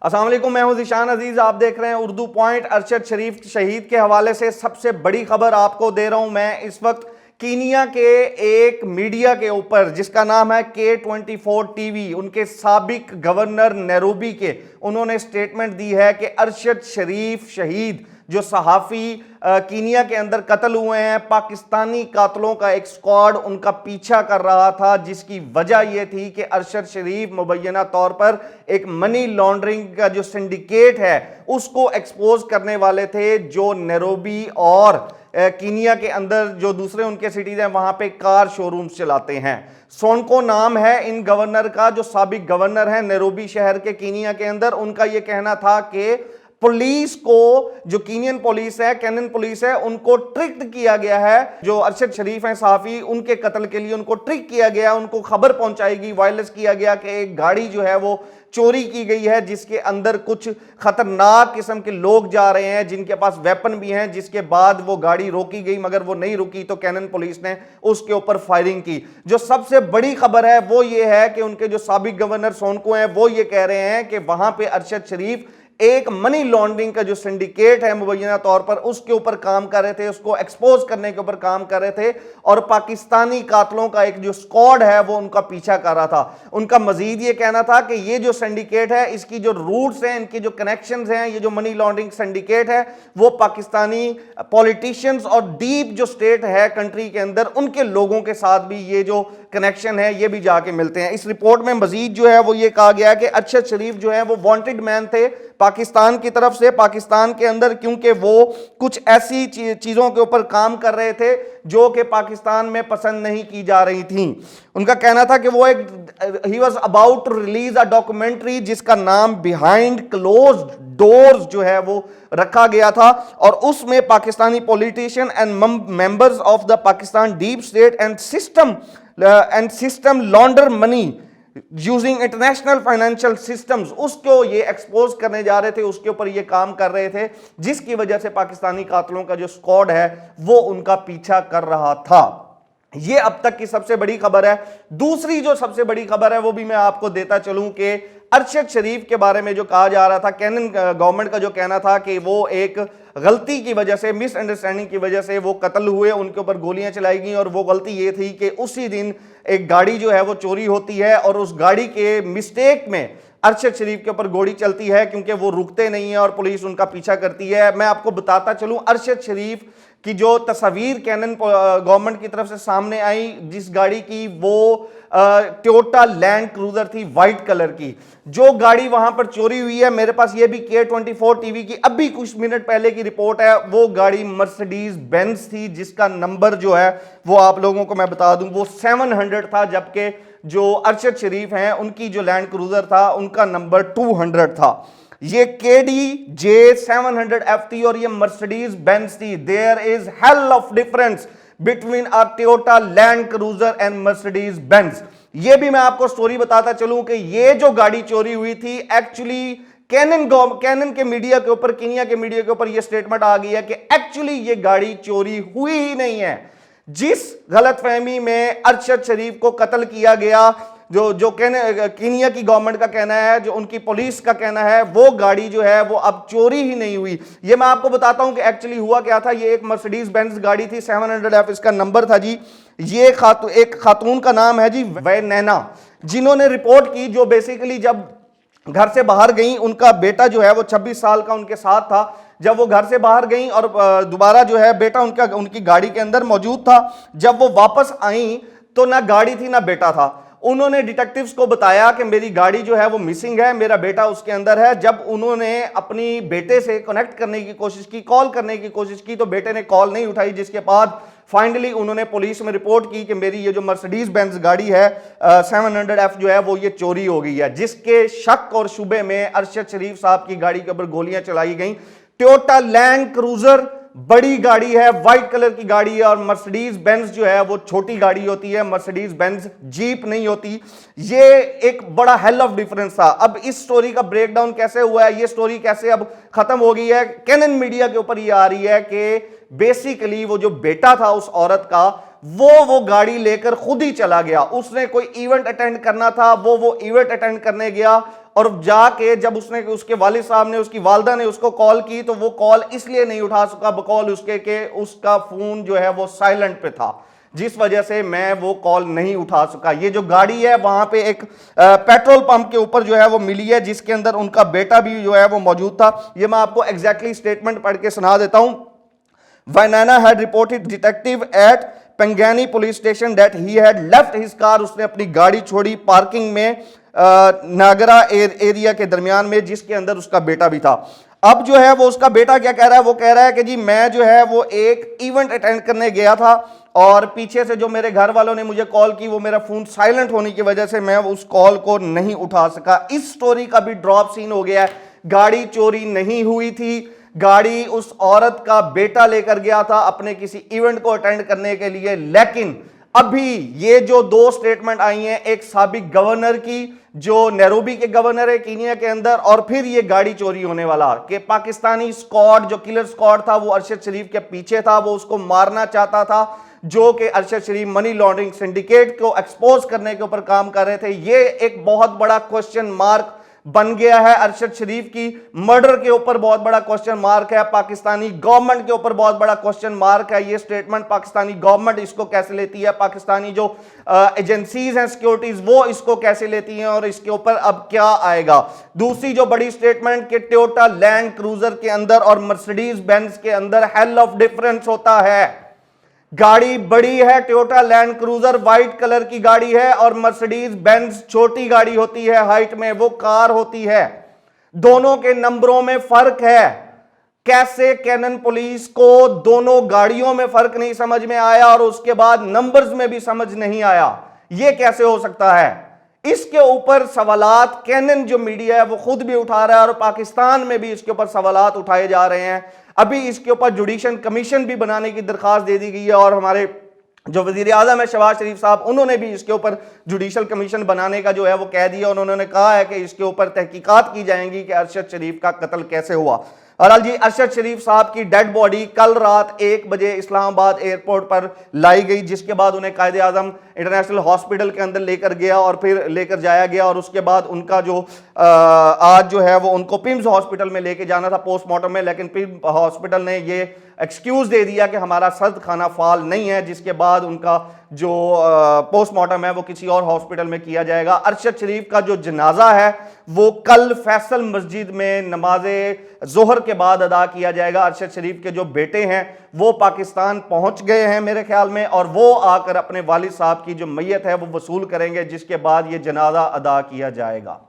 अस्सलाम वालेकुम, मैं हूं ज़ीशान अजीज। आप देख रहे हैं उर्दू पॉइंट। अरशद शरीफ शहीद के हवाले से सबसे बड़ी खबर आपको दे रहा हूं मैं इस वक्त। कीनिया के एक मीडिया के ऊपर जिसका नाम है K24 टीवी, उनके साबिक गवर्नर नैरोबी के, उन्होंने स्टेटमेंट दी है कि अरशद शरीफ शहीद जो सहाफ़ी कीनिया के अंदर कत्ल हुए हैं, पाकिस्तानी कातलों का एक स्क्वाड उनका पीछा कर रहा था, जिसकी वजह यह थी कि अरशद शरीफ मुबैना तौर पर एक मनी लॉन्ड्रिंग का जो सिंडिकेट है उसको एक्सपोज करने वाले थे, जो नैरोबी और कीनिया के अंदर जो दूसरे उनके सिटीज हैं वहां पे कार शोरूम्स चलाते हैं। सोनको नाम है इन गवर्नर का, जो साबिक गवर्नर है नैरोबी शहर के कीनिया के अंदर। उनका यह कहना था कि पुलिस को, जो कीनियन पुलिस है, केनियन पुलिस है, उनको ट्रिक किया गया है। जो अरशद शरीफ हैं सहाफी, उनके कत्ल के लिए उनको ट्रिक किया गया, उनको खबर पहुंचाएगी, वायरलेस किया गया कि एक गाड़ी जो है वो चोरी की गई है, जिसके अंदर कुछ खतरनाक किस्म के लोग जा रहे हैं जिनके पास वेपन भी हैं। जिसके बाद वो गाड़ी रोकी गई, मगर वो नहीं रुकी तो केनियन पुलिस ने उसके ऊपर फायरिंग की। जो सबसे बड़ी खबर है वो ये है कि उनके जो साबिक गवर्नर सोनको हैं वो ये कह रहे हैं कि वहां पे अरशद शरीफ एक मनी लॉन्ड्रिंग का जो सिंडिकेट है मुबैना तौर पर उसके ऊपर काम कर रहे थे, उसको एक्सपोज करने के ऊपर काम कर रहे थे, और पाकिस्तानी कातलों का एक जो स्क्वाड है वो उनका पीछा कर रहा था। उनका मजीद ये कहना था कि ये जो सिंडिकेट है, इसकी जो रूट्स हैं, इनके जो कनेक्शंस हैं, ये जो मनी लॉन्ड्रिंग सिंडिकेट है वो पाकिस्तानी पॉलिटिशियंस और डीप जो स्टेट है कंट्री के अंदर, उनके लोगों के साथ भी ये जो कनेक्शन है ये भी जाके मिलते हैं। इस रिपोर्ट में मजीद जो है वो ये कहा गया है कि अरशद शरीफ जो है वो वांटेड मैन थे पाकिस्तान की तरफ से, पाकिस्तान के अंदर, क्योंकि वो कुछ ऐसी चीजों के ऊपर काम कर रहे थे जो कि पाकिस्तान में पसंद नहीं की जा रही थी। उनका कहना था कि वो he was about to release a documentary जिसका नाम बिहाइंड क्लोज्ड डोर्स जो है वो रखा गया था, और उसमें Pakistani politician and members of the Pakistan deep state and system लॉन्डर money using international financial systems, उसको ये एक्सपोज करने जा रहे थे, उसके ऊपर ये काम कर रहे थे, जिसकी वजह से पाकिस्तानी कातलों का जो स्क्वाड है वो उनका पीछा कर रहा था। ये अब तक की सबसे बड़ी खबर है। दूसरी जो सबसे बड़ी खबर है वो भी मैं आपको देता चलूं कि अरशद शरीफ के बारे में जो कहा जा रहा था, केनियन गवर्नमेंट का जो कहना था कि वो एक गलती की वजह से, मिसअंडरस्टैंडिंग की वजह से वो कत्ल हुए, उनके ऊपर गोलियां चलाई गई, और वो गलती ये थी कि उसी दिन एक गाड़ी जो है वो चोरी होती है, और उस गाड़ी के मिस्टेक में अरशद शरीफ के ऊपर गोली चलती है, क्योंकि वो रुकते नहीं है और पुलिस उनका पीछा करती है। मैं आपको बताता चलूं, अरशद शरीफ की जो तस्वीर केनियन गवर्नमेंट की तरफ से सामने आई, जिस गाड़ी की, वो टोयोटा लैंड क्रूजर थी व्हाइट कलर की। जो गाड़ी वहां पर चोरी हुई है, मेरे पास ये भी K24 टीवी की अभी कुछ मिनट पहले की रिपोर्ट है, वो गाड़ी मर्सिडीज बेंज थी, जिसका नंबर जो है वो आप लोगों को मैं बता दूं वो 700 था, जबकि जो अरशद शरीफ हैं उनकी जो लैंड क्रूजर था उनका नंबर 200 था। ये KDJ 700F थी और ये मर्सिडीज बेंज थी। There is hell of difference between a Toyota Land Cruiser and Mercedes Benz. ये भी मैं आपको स्टोरी बताता चलूं कि ये जो गाड़ी चोरी हुई थी, एक्चुअली केनियन के मीडिया के ऊपर, कीनिया के मीडिया के ऊपर ये स्टेटमेंट आ गई है कि एक्चुअली ये गाड़ी चोरी हुई ही नहीं है। जिस गलतफहमी में अरशद शरीफ को कत्ल किया गया, जो कीनिया की गवर्नमेंट का कहना है, जो उनकी पुलिस का कहना है, वो गाड़ी जो है वो अब चोरी ही नहीं हुई। ये मैं आपको बताता हूं कि एक्चुअली हुआ क्या था। ये एक मर्सिडीज बेंज गाड़ी थी, 700F इसका नंबर था जी। ये एक खातून का नाम है जी वैनैना, जिन्होंने रिपोर्ट की, जो बेसिकली जब घर से बाहर गई, उनका बेटा जो है वो 26 साल का उनके साथ था। जब वो घर से बाहर गई और दोबारा जो है बेटा उनकी गाड़ी के अंदर मौजूद था, जब वो वापस आई तो ना गाड़ी थी ना बेटा था। उन्होंने डिटेक्टिव्स को बताया कि मेरी गाड़ी जो है वो मिसिंग है, मेरा बेटा उसके अंदर है। जब उन्होंने अपनी बेटे से कनेक्ट करने की कोशिश की, कॉल करने की कोशिश की, तो बेटे ने कॉल नहीं उठाई, जिसके बाद फाइनली उन्होंने पुलिस में रिपोर्ट की कि मेरी ये जो मर्सिडीज बेंज गाड़ी है 700F जो है वो ये चोरी हो गई है, जिसके शक और शुबे में अरशद शरीफ साहब की गाड़ी के ऊपर गोलियां चलाई गई। टोयोटा लैंड क्रूजर बड़ी गाड़ी है, व्हाइट कलर की गाड़ी है, और मर्सिडीज बेंज जो है वो छोटी गाड़ी होती है, मर्सिडीज बेंज जीप नहीं होती। ये एक बड़ा हेल ऑफ डिफरेंस था। अब इस स्टोरी का ब्रेकडाउन कैसे हुआ है, ये स्टोरी कैसे अब खत्म हो गई है, केनियन मीडिया के ऊपर ये आ रही है कि बेसिकली वो जो बेटा था उस औरत का, वो गाड़ी लेकर खुद ही चला गया। उसने कोई इवेंट अटेंड करना था, वो इवेंट अटेंड करने गया और जाके जब उसने उसके वालिद साहब ने उसकी वालदा ने उसको कॉल की तो वो कॉल इसलिए नहीं उठा सका बकौल उसके कि उसका फोन जो है वो साइलेंट पे था, जिस वजह से मैं वो कॉल नहीं उठा सका। ये जो गाड़ी है वहां पे एक पेट्रोल पंप के ऊपर जो है वो मिली है, जिसके अंदर उनका बेटा भी जो है वो मौजूद था। ये मैं आपको एग्जैक्टली स्टेटमेंट पढ़ के सुना देता हूं। Vainana had reported detective at Pangani police station that he had left his car, उसने अपनी गाड़ी छोड़ी पार्किंग में नागरा एरिया के दरमियान में, जिसके अंदर उसका बेटा भी था। अब जो है वो उसका बेटा क्या कह रहा है, वो कह रहा है कि जी मैं जो है वो एक इवेंट अटेंड करने गया था और पीछे से जो मेरे घर वालों ने मुझे कॉल की वो मेरा फोन साइलेंट होने की वजह से मैं उस कॉल को नहीं उठा सका। इस स्टोरी का भी ड्रॉप सीन हो गया है। गाड़ी चोरी नहीं हुई थी, गाड़ी उस औरत का बेटा लेकर गया था अपने किसी इवेंट को अटेंड करने के लिए। लेकिन अभी ये जो दो स्टेटमेंट आई हैं, एक साबिक गवर्नर की जो नैरोबी के गवर्नर है कीनिया के अंदर, और फिर ये गाड़ी चोरी होने वाला कि पाकिस्तानी स्क्वाड जो किलर स्क्वाड था वो अरशद शरीफ के पीछे था, वो उसको मारना चाहता था, जो कि अरशद शरीफ मनी लॉन्ड्रिंग सिंडिकेट को एक्सपोज करने के ऊपर काम कर रहे थे। ये एक बहुत बड़ा क्वेश्चन मार्क बन गया है। अरशद शरीफ की मर्डर के ऊपर बहुत बड़ा क्वेश्चन मार्क है, पाकिस्तानी गवर्नमेंट के ऊपर बहुत बड़ा क्वेश्चन मार्क है। ये स्टेटमेंट पाकिस्तानी गवर्नमेंट इसको कैसे लेती है, पाकिस्तानी जो एजेंसीज हैं सिक्योरिटीज वो इसको कैसे लेती हैं, और इसके ऊपर अब क्या आएगा। दूसरी जो बड़ी स्टेटमेंट कि टोयोटा लैंड क्रूजर के अंदर और मर्सिडीज बेंज के अंदर हेल ऑफ डिफरेंस होता है। गाड़ी बड़ी है, Toyota Land cruiser white colour की गाड़ी है, और मर्सिडीज बेंज छोटी गाड़ी होती है हाइट में, वो कार होती है। दोनों के नंबरों में फर्क है। कैसे कैनन पुलिस को दोनों गाड़ियों में फर्क नहीं समझ में आया और उसके बाद नंबर्स में भी समझ नहीं आया, यह कैसे हो सकता है? इसके ऊपर सवालात कैनन जो मीडिया है वो खुद भी उठा रहा है और पाकिस्तान में भी इसके ऊपर सवालात उठाए जा रहे हैं। अभी इसके ऊपर जुडिशल कमीशन भी बनाने की दरखास्त दे दी गई है, और हमारे जो वजीर आजम है शहबाज शरीफ साहब, उन्होंने भी इसके ऊपर जुडिशल कमीशन बनाने का जो है वो कह दिया। उन्होंने कहा है कि इसके ऊपर तहकीकात की जाएंगी कि अरशद शरीफ का कत्ल कैसे हुआ। और जी अरशद शरीफ साहब की डेड बॉडी कल रात 1 बजे इस्लामाबाद एयरपोर्ट पर लाई गई, जिसके बाद उन्हें कायदे आजम इंटरनेशनल हॉस्पिटल के अंदर लेकर गया और फिर लेकर जाया गया, और उसके बाद उनका जो आज जो है वो उनको पिम्स हॉस्पिटल में लेके जाना था पोस्टमार्टम में, लेकिन पिम्स हॉस्पिटल ने ये एक्सक्यूज दे दिया कि हमारा सर्द खाना फाल नहीं है, जिसके बाद उनका जो पोस्टमार्टम है वो किसी और हॉस्पिटल में किया जाएगा। अरशद शरीफ का जो जनाजा है वो कल फैसल मस्जिद में नमाजे जोहर के बाद अदा किया जाएगा। अरशद शरीफ के जो बेटे हैं वो पाकिस्तान पहुंच गए हैं मेरे ख्याल में, और वो आकर अपने वालिद साहब की जो मैयत है वो वसूल करेंगे, जिसके बाद ये जनाजा अदा किया जाएगा।